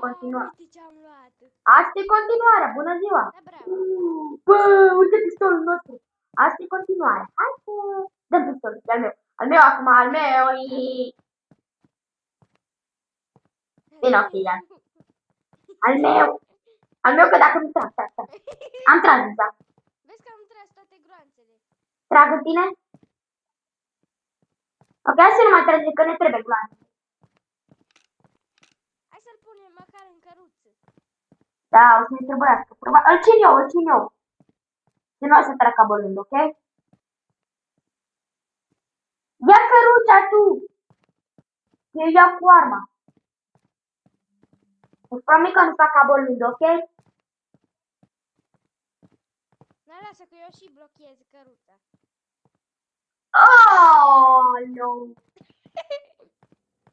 Continuăm. Uite ce am luat. Asta e continuarea. Bună ziua. Da, bravo. Bă, uite pistolul nostru. Asta e continuarea. Hai să dăm pistolul. E al meu. Al meu acum, al meu. Vino, Kilian. Al meu. Al meu, că dacă nu trag, trag. Am tras deja. Vezi că am tras toate groanțele. Trag în tine? Ok, hai să nu mai trage, că ne trebuie gloanțe. Hai să-l punem măcar în căruță. Da, o să ne trebuiască. Îl țin eu, îl țin eu. Și nu o să trag cabolând, ok? Ia căruța tu! Eu iau cu arma. Îți promit că nu fac cabolând, ok? Nu, lasă că eu și blochez căruța. Oh, no.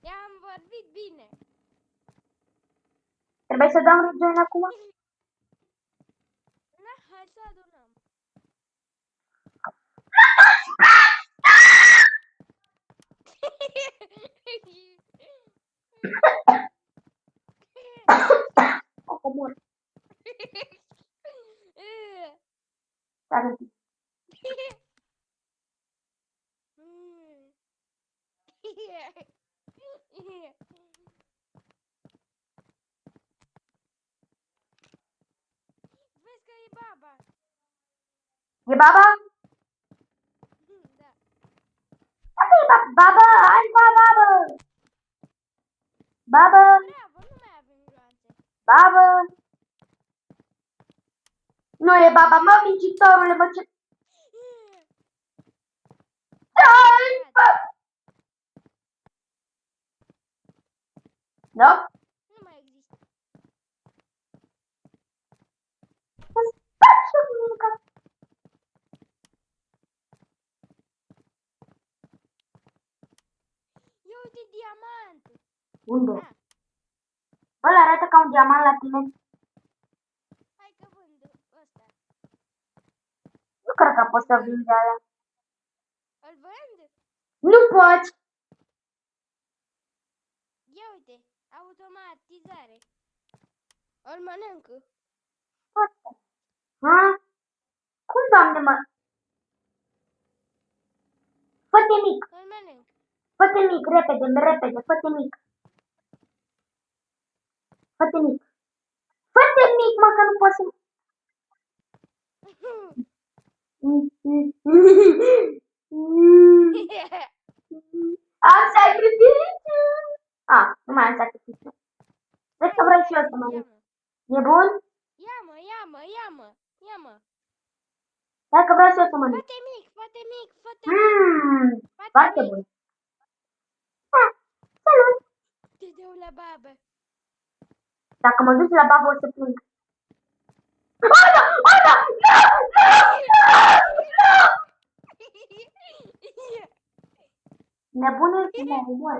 I-am vorbit bine. Trebuie să dăm rejoin acum? Na, hai să adunăm. O comor. Stai. Vezi că e baba. E baba? Da. Asta e baba, hai cu babă. Babă, Bravo, nu mai avem gloanțe. babă. Nu e baba, mă, mincitorule, mă, ce... Stai, bă! Nu? Nu mai există. Stai și mica. Ia uite diamant. Unde? Ah, Ăla arată ca un diamant la tine. hai că vând ăsta. Nu cred că poți să vinzi aia. Îl vând? Nu poți. Ia uite, automatizare. Îl mănâncă. Ha? Cum, doamne, mă? Fă-te mic. Îl mănânc. Fă-te mic, repede, repede, fă-te mic. Fă-te mic. Fă-te mic, mă, că nu poți să... Am sacrificiu! Nu mai am sacrificiu. Vezi că vreau și eu să mănânc. E bun? Ia-mă, ia-mă, ia-mă, ia-mă. Dacă vreau și eu să mănânc. Fă-te mic, fă-te mic, fă-te mic. Foarte bun. Salut! Te dau la babă. Dacă mă duci la babă o să plâng. Ana! Ana! Nu! Nu! Nebune și mă omor.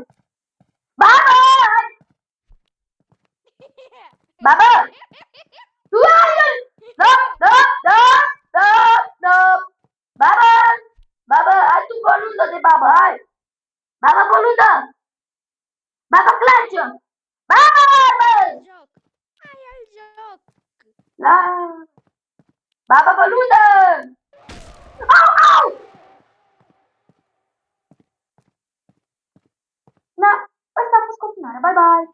Babă! Babă! Tu ai-l! Da, da, da, da, da. Babă! Babă, hai tu bolundă de babă, hai! Babă bolundă! Babă clanciă! Babă! Joc. Hai al joc. La... Babă bolundă! Au, au! Da, asta a fost continuarea. Bye, bye!